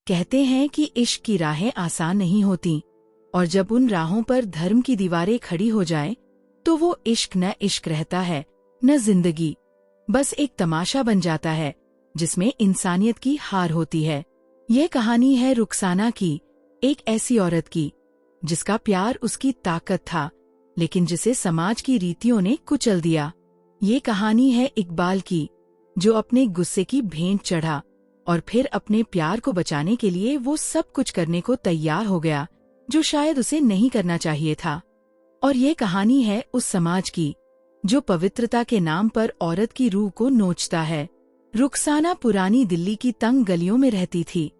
कहते हैं कि इश्क की राहें आसान नहीं होती, और जब उन राहों पर धर्म की दीवारें खड़ी हो जाएं, तो वो इश्क न इश्क रहता है न जिंदगी, बस एक तमाशा बन जाता है जिसमें इंसानियत की हार होती है। यह कहानी है रुखसाना की, एक ऐसी औरत की जिसका प्यार उसकी ताकत था, लेकिन जिसे समाज की रीतियों ने कुचल दिया। ये कहानी है इकबाल की, जो अपने गुस्से की भेंट चढ़ा और फिर अपने प्यार को बचाने के लिए वो सब कुछ करने को तैयार हो गया जो शायद उसे नहीं करना चाहिए था। और ये कहानी है उस समाज की जो पवित्रता के नाम पर औरत की रूह को नोचता है। रुखसाना पुरानी दिल्ली की तंग गलियों में रहती थी,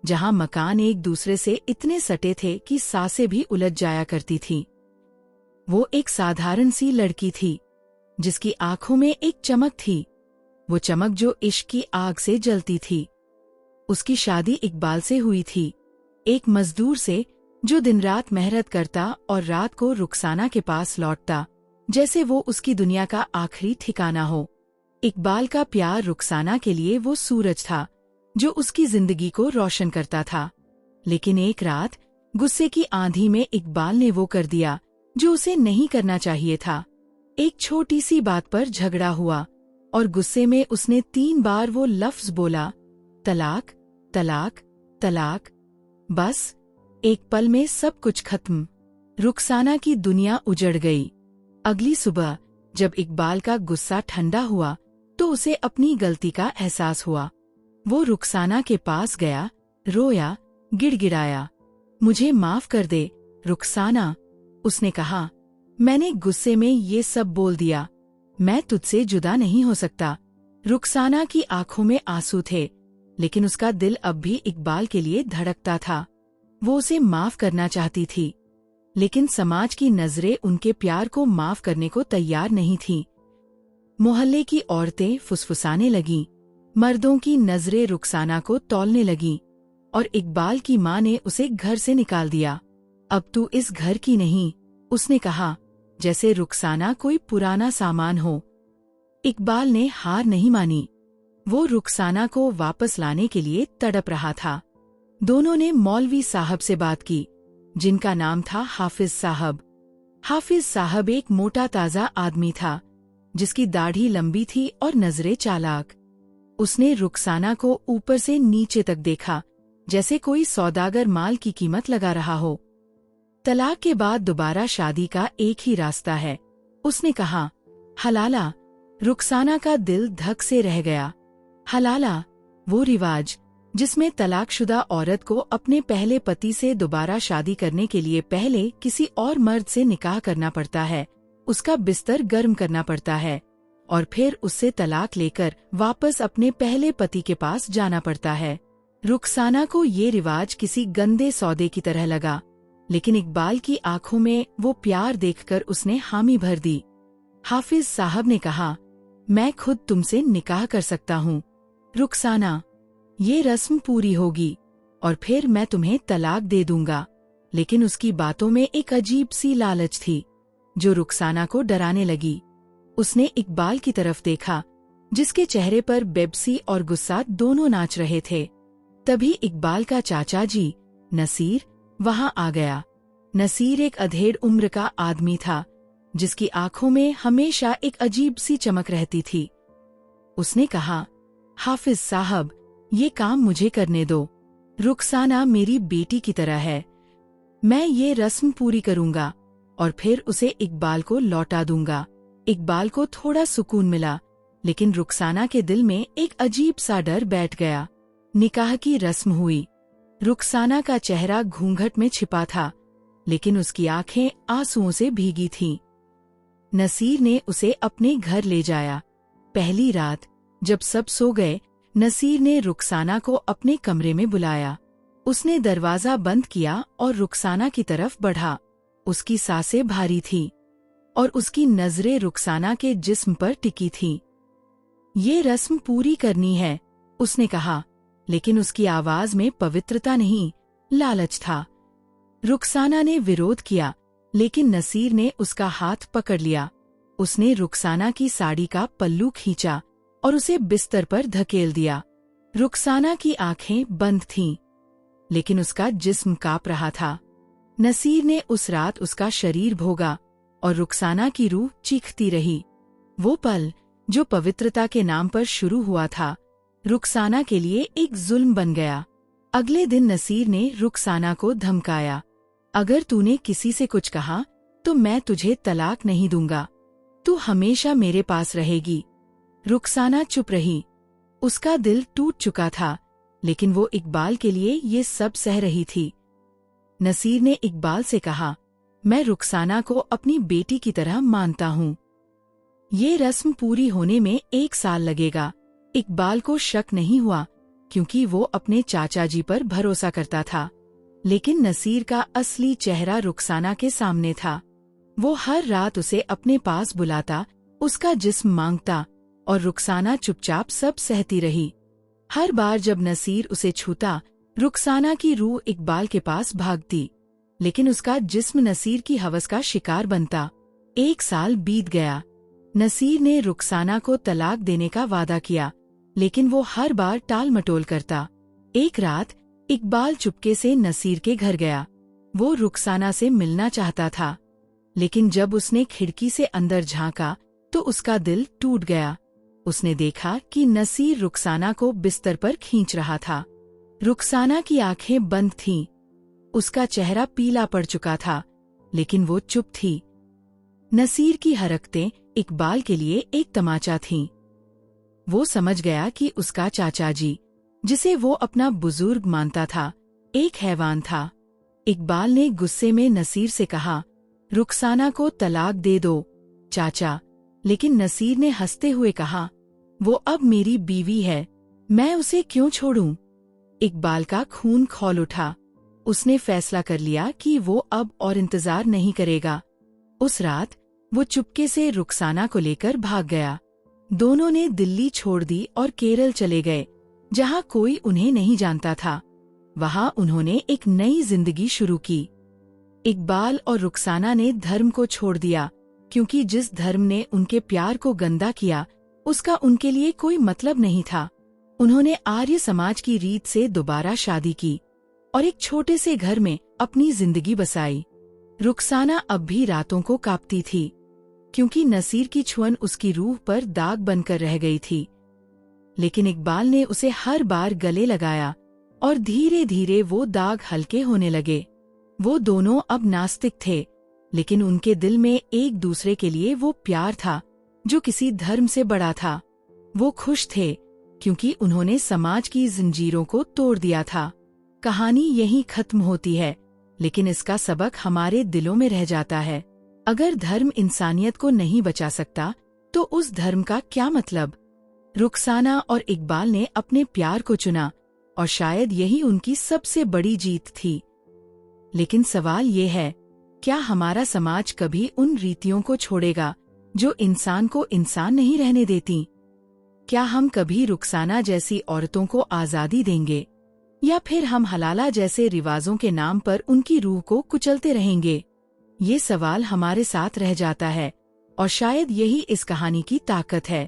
जहां मकान एक दूसरे से इतने सटे थे कि सांसें भी उलझ जाया करती थी। वो एक साधारण सी लड़की थी, जिसकी आंखों में एक चमक थी, वो चमक जो इश्क की आग से जलती थी। उसकी शादी इकबाल से हुई थी, एक मजदूर से जो दिन रात मेहनत करता और रात को रुखसाना के पास लौटता, जैसे वो उसकी दुनिया का आखिरी ठिकाना हो। इकबाल का प्यार रुखसाना के लिए वो सूरज था जो उसकी जिंदगी को रोशन करता था। लेकिन एक रात गुस्से की आंधी में इकबाल ने वो कर दिया जो उसे नहीं करना चाहिए था। एक छोटी सी बात पर झगड़ा हुआ और गुस्से में उसने 3 बार वो लफ्ज बोला, तलाक, तलाक, तलाक। बस एक पल में सब कुछ खत्म। रुखसाना की दुनिया उजड़ गई। अगली सुबह जब इकबाल का गुस्सा ठंडा हुआ तो उसे अपनी गलती का एहसास हुआ। वो रुखसाना के पास गया, रोया, गिड़गिड़ाया। मुझे माफ कर दे रुखसाना, उसने कहा। मैंने गुस्से में ये सब बोल दिया। मैं तुझसे जुदा नहीं हो सकता। रुखसाना की आंखों में आंसू थे, लेकिन उसका दिल अब भी इकबाल के लिए धड़कता था। वो उसे माफ करना चाहती थी, लेकिन समाज की नजरें उनके प्यार को माफ करने को तैयार नहीं थीं। मोहल्ले की औरतें फुसफुसाने लगीं, मर्दों की नजरें रुखसाना को तौलने लगीं, और इकबाल की माँ ने उसे घर से निकाल दिया। अब तू इस घर की नहीं, उसने कहा, जैसे रुखसाना कोई पुराना सामान हो। इकबाल ने हार नहीं मानी। वो रुखसाना को वापस लाने के लिए तड़प रहा था। दोनों ने मौलवी साहब से बात की, जिनका नाम था हाफिज साहब। हाफिज साहब एक मोटा ताजा आदमी था, जिसकी दाढ़ी लंबी थी और नजरें चालाक। उसने रुखसाना को ऊपर से नीचे तक देखा, जैसे कोई सौदागर माल की कीमत लगा रहा हो। तलाक के बाद दोबारा शादी का एक ही रास्ता है, उसने कहा। हलाला। रुखसाना का दिल धक से रह गया। हलाला, वो रिवाज जिसमें तलाकशुदा औरत को अपने पहले पति से दोबारा शादी करने के लिए पहले किसी और मर्द से निकाह करना पड़ता है, उसका बिस्तर गर्म करना पड़ता है, और फिर उससे तलाक लेकर वापस अपने पहले पति के पास जाना पड़ता है। रुखसाना को ये रिवाज किसी गंदे सौदे की तरह लगा, लेकिन इकबाल की आंखों में वो प्यार देखकर उसने हामी भर दी। हाफिज साहब ने कहा, मैं खुद तुमसे निकाह कर सकता हूँ रुखसाना, ये रस्म पूरी होगी और फिर मैं तुम्हें तलाक दे दूंगा। लेकिन उसकी बातों में एक अजीब सी लालच थी, जो रुखसाना को डराने लगी। उसने इकबाल की तरफ देखा, जिसके चेहरे पर बेबसी और गुस्सा दोनों नाच रहे थे। तभी इकबाल का चाचा जी नसीर वहां आ गया। नसीर एक अधेड़ उम्र का आदमी था, जिसकी आंखों में हमेशा एक अजीब सी चमक रहती थी। उसने कहा, हाफिज साहब, ये काम मुझे करने दो। रुखसाना मेरी बेटी की तरह है। मैं ये रस्म पूरी करूंगा और फिर उसे इकबाल को लौटा दूंगा। इकबाल को थोड़ा सुकून मिला, लेकिन रुखसाना के दिल में एक अजीब सा डर बैठ गया। निकाह की रस्म हुई। रुखसाना का चेहरा घूंघट में छिपा था, लेकिन उसकी आंखें आंसुओं से भीगी थीं। नसीर ने उसे अपने घर ले जाया। पहली रात जब सब सो गए, नसीर ने रुखसाना को अपने कमरे में बुलाया। उसने दरवाजा बंद किया और रुखसाना की तरफ बढ़ा। उसकी सांसें भारी थीं और उसकी नजरें रुखसाना के जिस्म पर टिकी थीं। ये रस्म पूरी करनी है, उसने कहा, लेकिन उसकी आवाज में पवित्रता नहीं, लालच था। रुखसाना ने विरोध किया, लेकिन नसीर ने उसका हाथ पकड़ लिया। उसने रुखसाना की साड़ी का पल्लू खींचा और उसे बिस्तर पर धकेल दिया। रुखसाना की आंखें बंद थीं, लेकिन उसका जिस्म कांप रहा था। नसीर ने उस रात उसका शरीर भोगा और रुखसाना की रूह चीखती रही। वो पल जो पवित्रता के नाम पर शुरू हुआ था, रुखसाना के लिए एक जुल्म बन गया। अगले दिन नसीर ने रुखसाना को धमकाया, अगर तूने किसी से कुछ कहा तो मैं तुझे तलाक नहीं दूंगा, तू हमेशा मेरे पास रहेगी। रुखसाना चुप रही। उसका दिल टूट चुका था, लेकिन वो इकबाल के लिए ये सब सह रही थी। नसीर ने इकबाल से कहा, मैं रुखसाना को अपनी बेटी की तरह मानता हूँ। ये रस्म पूरी होने में 1 साल लगेगा। इकबाल को शक नहीं हुआ, क्योंकि वो अपने चाचा जी पर भरोसा करता था। लेकिन नसीर का असली चेहरा रुखसाना के सामने था। वो हर रात उसे अपने पास बुलाता, उसका जिस्म मांगता, और रुखसाना चुपचाप सब सहती रही। हर बार जब नसीर उसे छूता, रुखसाना की रूह इकबाल के पास भागती, लेकिन उसका जिस्म नसीर की हवस का शिकार बनता। 1 साल बीत गया। नसीर ने रुखसाना को तलाक देने का वादा किया, लेकिन वो हर बार टाल मटोल करता। एक रात इकबाल चुपके से नसीर के घर गया। वो रुखसाना से मिलना चाहता था, लेकिन जब उसने खिड़की से अंदर झांका तो उसका दिल टूट गया। उसने देखा कि नसीर रुखसाना को बिस्तर पर खींच रहा था। रुखसाना की आंखें बंद थीं। उसका चेहरा पीला पड़ चुका था, लेकिन वो चुप थी। नसीर की हरकतें इकबाल के लिए एक तमाचा थीं। वो समझ गया कि उसका चाचा जी, जिसे वो अपना बुजुर्ग मानता था, एक हैवान था। इकबाल ने गुस्से में नसीर से कहा, रुखसाना को तलाक दे दो चाचा। लेकिन नसीर ने हंसते हुए कहा, वो अब मेरी बीवी है, मैं उसे क्यों छोड़ूं? इकबाल का खून खौल उठा। उसने फैसला कर लिया कि वो अब और इंतजार नहीं करेगा। उस रात वो चुपके से रुखसाना को लेकर भाग गया। दोनों ने दिल्ली छोड़ दी और केरल चले गए, जहां कोई उन्हें नहीं जानता था। वहां उन्होंने एक नई जिंदगी शुरू की। इकबाल और रुखसाना ने धर्म को छोड़ दिया, क्योंकि जिस धर्म ने उनके प्यार को गंदा किया, उसका उनके लिए कोई मतलब नहीं था। उन्होंने आर्य समाज की रीत से दोबारा शादी की और एक छोटे से घर में अपनी जिंदगी बसाई। रुखसाना अब भी रातों को कांपती थी, क्योंकि नसीर की छुअन उसकी रूह पर दाग बनकर रह गई थी। लेकिन इकबाल ने उसे हर बार गले लगाया और धीरे धीरे वो दाग हल्के होने लगे। वो दोनों अब नास्तिक थे, लेकिन उनके दिल में एक दूसरे के लिए वो प्यार था जो किसी धर्म से बड़ा था। वो खुश थे, क्योंकि उन्होंने समाज की जंजीरों को तोड़ दिया था। कहानी यहीं खत्म होती है, लेकिन इसका सबक हमारे दिलों में रह जाता है। अगर धर्म इंसानियत को नहीं बचा सकता, तो उस धर्म का क्या मतलब? रुखसाना और इकबाल ने अपने प्यार को चुना, और शायद यही उनकी सबसे बड़ी जीत थी। लेकिन सवाल ये है, क्या हमारा समाज कभी उन रीतियों को छोड़ेगा जो इंसान को इंसान नहीं रहने देती? क्या हम कभी रुखसाना जैसी औरतों को आजादी देंगे, या फिर हम हलाला जैसे रिवाजों के नाम पर उनकी रूह को कुचलते रहेंगे? ये सवाल हमारे साथ रह जाता है, और शायद यही इस कहानी की ताकत है।